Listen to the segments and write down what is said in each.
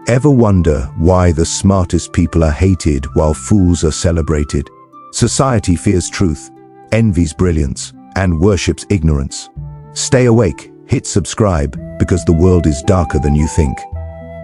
Ever wonder why the smartest people are hated while fools are celebrated? Society fears truth, envies brilliance, and worships ignorance. Stay awake, hit subscribe, because the world is darker than you think.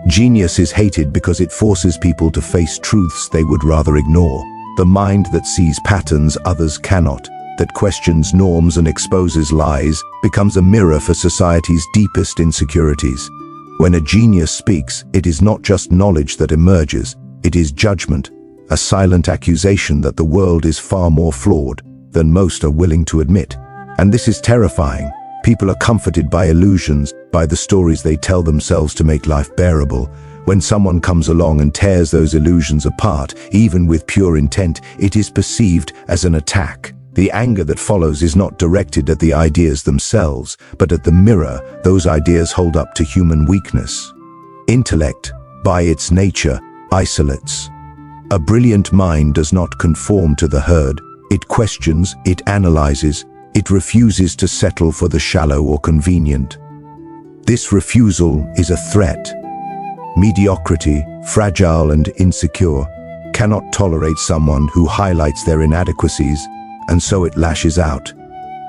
Genius is hated because it forces people to face truths they would rather ignore. The mind that sees patterns others cannot, that questions norms and exposes lies, becomes a mirror for society's deepest insecurities. When a genius speaks, it is not just knowledge that emerges, it is judgment, a silent accusation that the world is far more flawed than most are willing to admit. And this is terrifying. People are comforted by illusions, by the stories they tell themselves to make life bearable. When someone comes along and tears those illusions apart, even with pure intent, it is perceived as an attack. The anger that follows is not directed at the ideas themselves, but at the mirror those ideas hold up to human weakness. Intellect, by its nature, isolates. A brilliant mind does not conform to the herd. It questions, it analyzes, it refuses to settle for the shallow or convenient. This refusal is a threat. Mediocrity, fragile and insecure, cannot tolerate someone who highlights their inadequacies, and so it lashes out.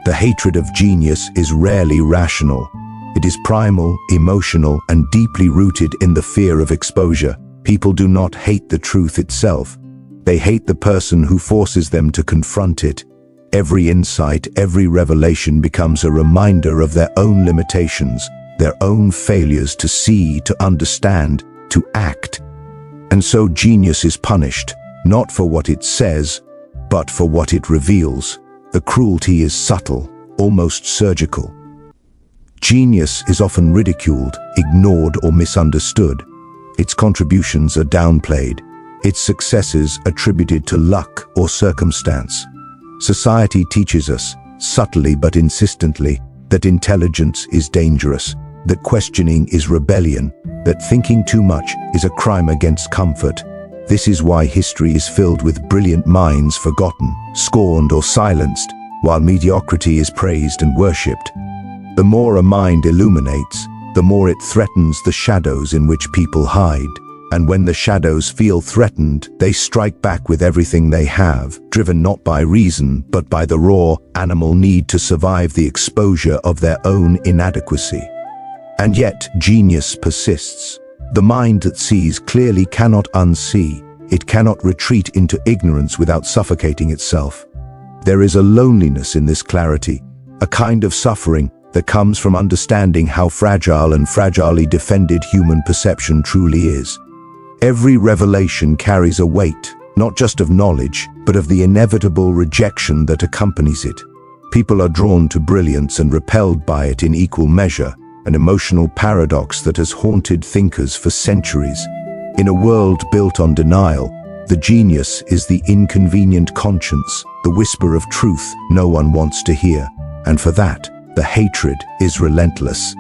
The hatred of genius is rarely rational. It is primal, emotional, and deeply rooted in the fear of exposure. People do not hate the truth itself. They hate the person who forces them to confront it. Every insight, every revelation becomes a reminder of their own limitations, their own failures to see, to understand, to act. And so genius is punished, not for what it says, but for what it reveals. The cruelty is subtle, almost surgical. Genius is often ridiculed, ignored, or misunderstood. Its contributions are downplayed, its successes attributed to luck or circumstance. Society teaches us, subtly but insistently, that intelligence is dangerous, that questioning is rebellion, that thinking too much is a crime against comfort. This is why history is filled with brilliant minds forgotten, scorned, or silenced, while mediocrity is praised and worshipped. The more a mind illuminates, the more it threatens the shadows in which people hide. And when the shadows feel threatened, they strike back with everything they have, driven not by reason, but by the raw, animal need to survive the exposure of their own inadequacy. And yet, genius persists. The mind that sees clearly cannot unsee. It cannot retreat into ignorance without suffocating itself. There is a loneliness in this clarity, a kind of suffering that comes from understanding how fragile and fragilely defended human perception truly is. Every revelation carries a weight, not just of knowledge, but of the inevitable rejection that accompanies it. People are drawn to brilliance and repelled by it in equal measure, an emotional paradox that has haunted thinkers for centuries. In a world built on denial, the genius is the inconvenient conscience, the whisper of truth no one wants to hear, and for that, the hatred is relentless.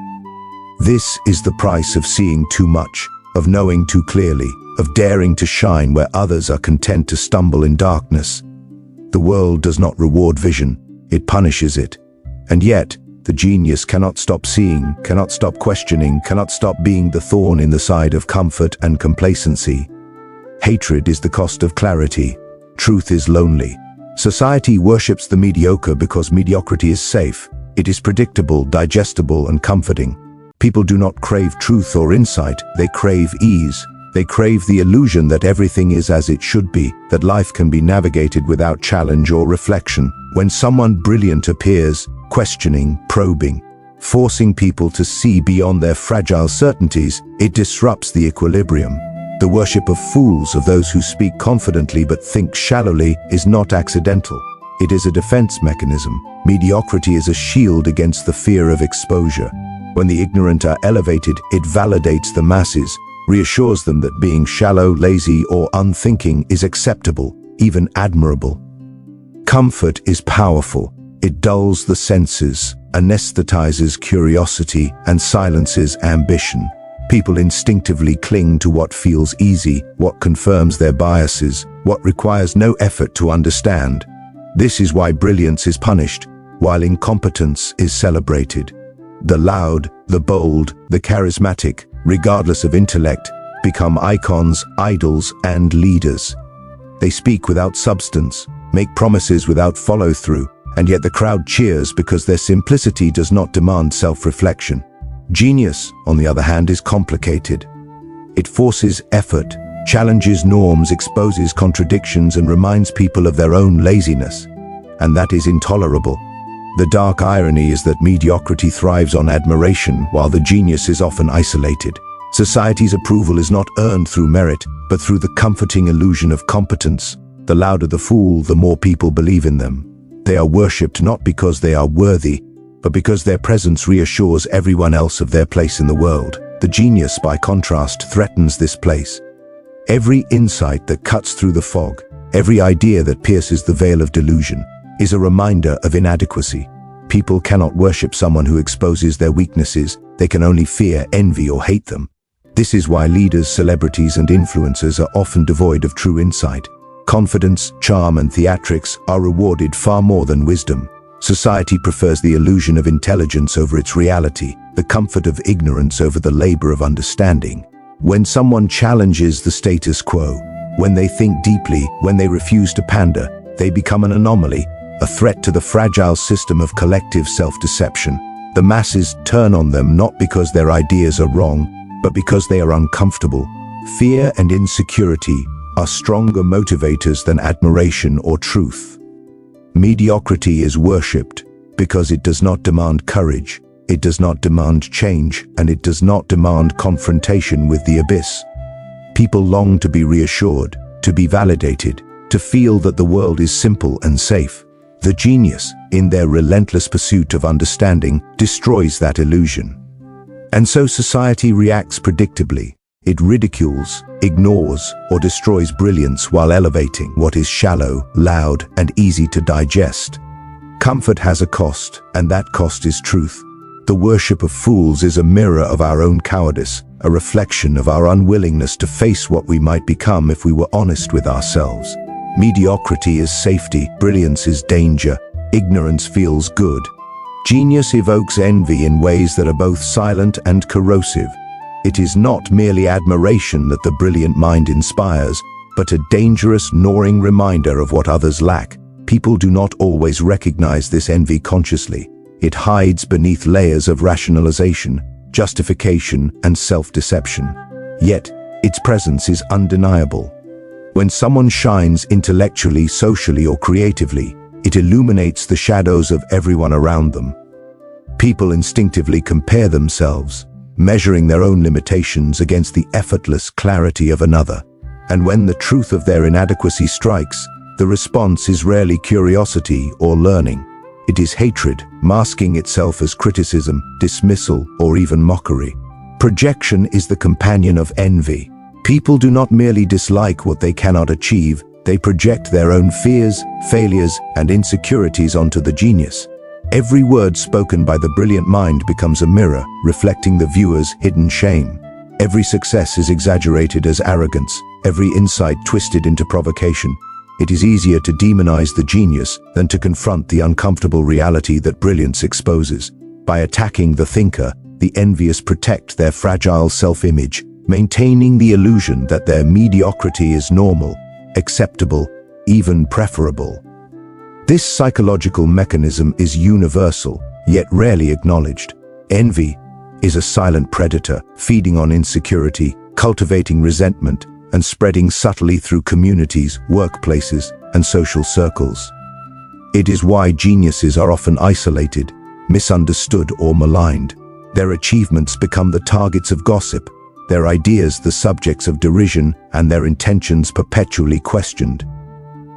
This is the price of seeing too much, of knowing too clearly, of daring to shine where others are content to stumble in darkness. The world does not reward vision, it punishes it. And yet, the genius cannot stop seeing, cannot stop questioning, cannot stop being the thorn in the side of comfort and complacency. Hatred is the cost of clarity. Truth is lonely. Society worships the mediocre because mediocrity is safe. It is predictable, digestible, and comforting. People do not crave truth or insight, they crave ease. They crave the illusion that everything is as it should be, that life can be navigated without challenge or reflection. When someone brilliant appears, questioning, probing, forcing people to see beyond their fragile certainties, it disrupts the equilibrium. The worship of fools, of those who speak confidently but think shallowly, is not accidental. It is a defense mechanism. Mediocrity is a shield against the fear of exposure. When the ignorant are elevated, it validates the masses, reassures them that being shallow, lazy, or unthinking is acceptable, even admirable. Comfort is powerful. It dulls the senses, anesthetizes curiosity, and silences ambition. People instinctively cling to what feels easy, what confirms their biases, what requires no effort to understand. This is why brilliance is punished, while incompetence is celebrated. The loud, the bold, the charismatic, regardless of intellect, become icons, idols, and leaders. They speak without substance, make promises without follow-through, and yet the crowd cheers because their simplicity does not demand self-reflection. Genius, on the other hand, is complicated. It forces effort, challenges norms, exposes contradictions, and reminds people of their own laziness. And that is intolerable. The dark irony is that mediocrity thrives on admiration, while the genius is often isolated. Society's approval is not earned through merit, but through the comforting illusion of competence. The louder the fool, the more people believe in them. They are worshipped not because they are worthy, but because their presence reassures everyone else of their place in the world. The genius, by contrast, threatens this place. Every insight that cuts through the fog, every idea that pierces the veil of delusion, is a reminder of inadequacy. People cannot worship someone who exposes their weaknesses. They can only fear, envy, or hate them. This is why leaders, celebrities, and influencers are often devoid of true insight. Confidence, charm, and theatrics are rewarded far more than wisdom. Society prefers the illusion of intelligence over its reality, the comfort of ignorance over the labor of understanding. When someone challenges the status quo, when they think deeply, when they refuse to pander, they become an anomaly, a threat to the fragile system of collective self-deception. The masses turn on them not because their ideas are wrong, but because they are uncomfortable. Fear and insecurity are stronger motivators than admiration or truth. Mediocrity is worshipped because it does not demand courage, it does not demand change, and it does not demand confrontation with the abyss. People long to be reassured, to be validated, to feel that the world is simple and safe. The genius, in their relentless pursuit of understanding, destroys that illusion. And so society reacts predictably. It ridicules, ignores, or destroys brilliance while elevating what is shallow, loud, and easy to digest. Comfort has a cost, and that cost is truth. The worship of fools is a mirror of our own cowardice, a reflection of our unwillingness to face what we might become if we were honest with ourselves. Mediocrity is safety, brilliance is danger, ignorance feels good. Genius evokes envy in ways that are both silent and corrosive. It is not merely admiration that the brilliant mind inspires, but a dangerous, gnawing reminder of what others lack. People do not always recognize this envy consciously. It hides beneath layers of rationalization, justification, and self-deception. Yet, its presence is undeniable. When someone shines intellectually, socially, or creatively, it illuminates the shadows of everyone around them. People instinctively compare themselves, measuring their own limitations against the effortless clarity of another. And when the truth of their inadequacy strikes, the response is rarely curiosity or learning. It is hatred, masking itself as criticism, dismissal, or even mockery. Projection is the companion of envy. People do not merely dislike what they cannot achieve, they project their own fears, failures, and insecurities onto the genius. Every word spoken by the brilliant mind becomes a mirror, reflecting the viewer's hidden shame. Every success is exaggerated as arrogance, every insight twisted into provocation. It is easier to demonize the genius than to confront the uncomfortable reality that brilliance exposes. By attacking the thinker, the envious protect their fragile self-image, maintaining the illusion that their mediocrity is normal, acceptable, even preferable. This psychological mechanism is universal, yet rarely acknowledged. Envy is a silent predator, feeding on insecurity, cultivating resentment, and spreading subtly through communities, workplaces, and social circles. It is why geniuses are often isolated, misunderstood, or maligned. Their achievements become the targets of gossip, their ideas the subjects of derision, and their intentions perpetually questioned.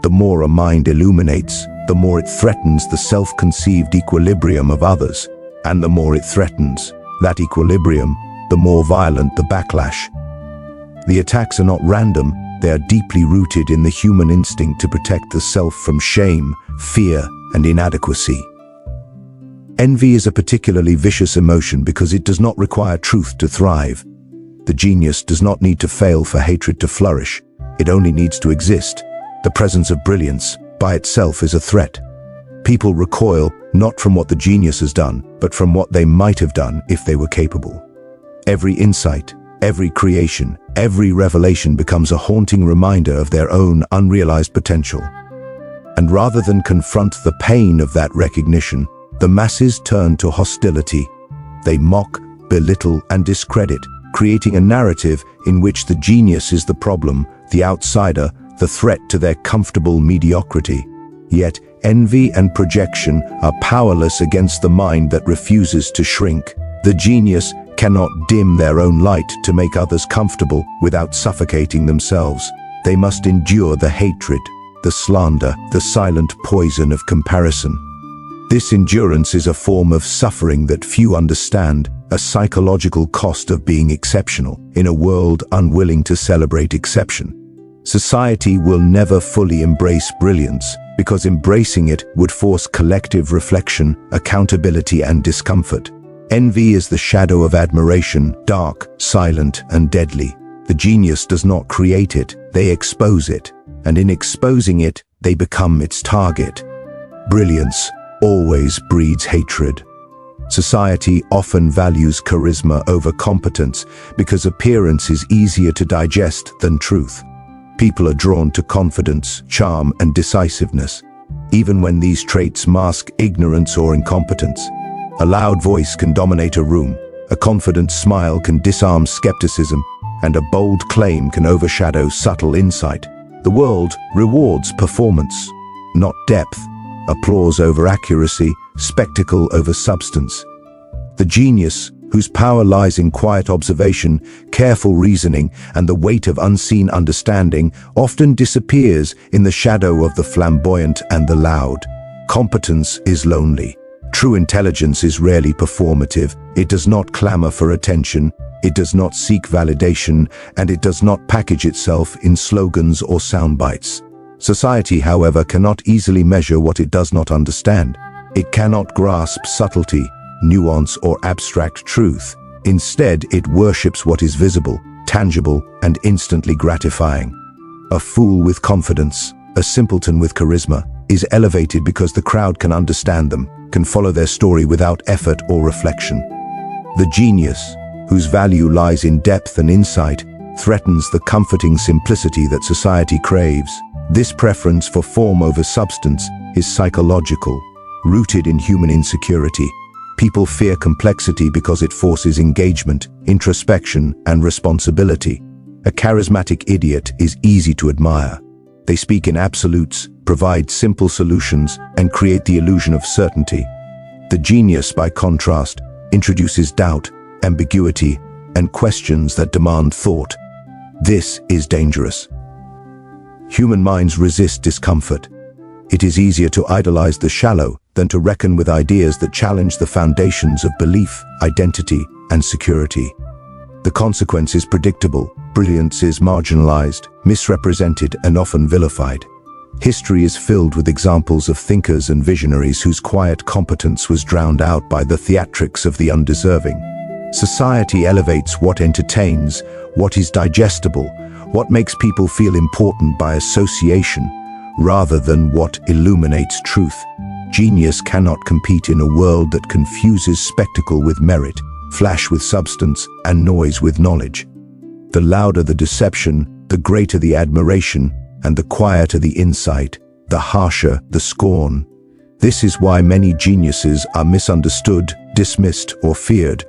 The more a mind illuminates, the more it threatens the self-conceived equilibrium of others, and the more it threatens that equilibrium, the more violent the backlash. The attacks are not random, they are deeply rooted in the human instinct to protect the self from shame, fear, and inadequacy. Envy is a particularly vicious emotion because it does not require truth to thrive. The genius does not need to fail for hatred to flourish, it only needs to exist. The presence of brilliance, by itself, is a threat. People recoil not from what the genius has done, but from what they might have done if they were capable. Every insight, Every creation, every revelation becomes a haunting reminder of their own unrealized potential. And rather than confront the pain of that recognition, the masses turn to hostility. They mock, belittle, and discredit, creating a narrative in which the genius is the problem, the outsider, the threat to their comfortable mediocrity. Yet, envy and projection are powerless against the mind that refuses to shrink. The genius cannot dim their own light to make others comfortable without suffocating themselves. They must endure the hatred, the slander, the silent poison of comparison. This endurance is a form of suffering that few understand, a psychological cost of being exceptional in a world unwilling to celebrate exception. Society will never fully embrace brilliance because embracing it would force collective reflection, accountability, and discomfort. Envy is the shadow of admiration, dark, silent, and deadly. The genius does not create it, they expose it, and in exposing it, they become its target. Brilliance always breeds hatred. Society often values charisma over competence because appearance is easier to digest than truth. People are drawn to confidence, charm, and decisiveness, even when these traits mask ignorance or incompetence. A loud voice can dominate a room, a confident smile can disarm skepticism, and a bold claim can overshadow subtle insight. The world rewards performance, not depth, applause over accuracy, spectacle over substance. The genius, whose power lies in quiet observation, careful reasoning, and the weight of unseen understanding, often disappears in the shadow of the flamboyant and the loud. Competence is lonely. True intelligence is rarely performative. It does not clamor for attention, it does not seek validation, and it does not package itself in slogans or sound bites. Society, however, cannot easily measure what it does not understand. It cannot grasp subtlety, nuance, or abstract truth. Instead, it worships what is visible, tangible, and instantly gratifying. A fool with confidence, a simpleton with charisma, is elevated because the crowd can understand them, can follow their story without effort or reflection. The genius, whose value lies in depth and insight, threatens the comforting simplicity that society craves. This preference for form over substance is psychological, rooted in human insecurity. People fear complexity because it forces engagement, introspection, and responsibility. A charismatic idiot is easy to admire. They speak in absolutes, provide simple solutions, and create the illusion of certainty. The genius, by contrast, introduces doubt, ambiguity, and questions that demand thought. This is dangerous. Human minds resist discomfort. It is easier to idolize the shallow than to reckon with ideas that challenge the foundations of belief, identity, and security. The consequence is predictable. Brilliance is marginalized, misrepresented, and often vilified. History is filled with examples of thinkers and visionaries whose quiet competence was drowned out by the theatrics of the undeserving. Society elevates what entertains, what is digestible, what makes people feel important by association, rather than what illuminates truth. Genius cannot compete in a world that confuses spectacle with merit, flash with substance, and noise with knowledge. The louder the deception, the greater the admiration, and the quieter the insight, the harsher the scorn. This is why many geniuses are misunderstood, dismissed, or feared.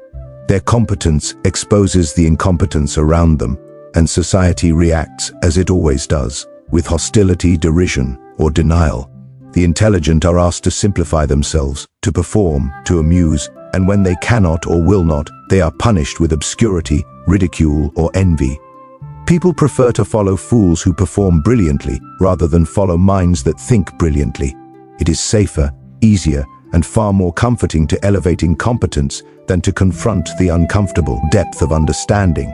Their competence exposes the incompetence around them, and society reacts as it always does, with hostility, derision, or denial. The intelligent are asked to simplify themselves, to perform, to amuse, and when they cannot or will not, they are punished with obscurity, ridicule, or envy. People prefer to follow fools who perform brilliantly rather than follow minds that think brilliantly. It is safer, easier, and far more comforting to elevate incompetence than to confront the uncomfortable depth of understanding.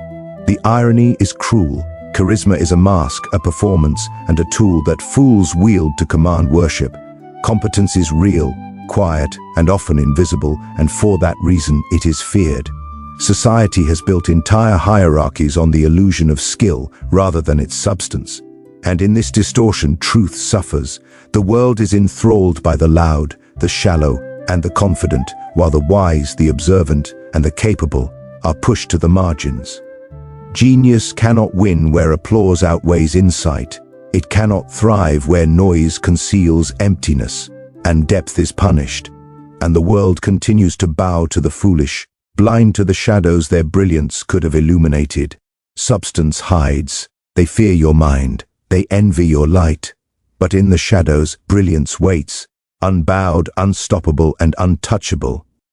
The irony is cruel. Charisma is a mask, a performance, and a tool that fools wield to command worship. Competence is real, quiet, and often invisible, and for that reason it is feared. Society has built entire hierarchies on the illusion of skill rather than its substance. And in this distortion, truth suffers. The world is enthralled by the loud, the shallow, and the confident, while the wise, the observant, and the capable are pushed to the margins. Genius cannot win where applause outweighs insight. It cannot thrive where noise conceals emptiness, and depth is punished. And the world continues to bow to the foolish, blind to the shadows their brilliance could have illuminated. Substance hides. They fear your mind. They envy your light. But in the shadows, brilliance waits, unbowed, unstoppable, and untouchable.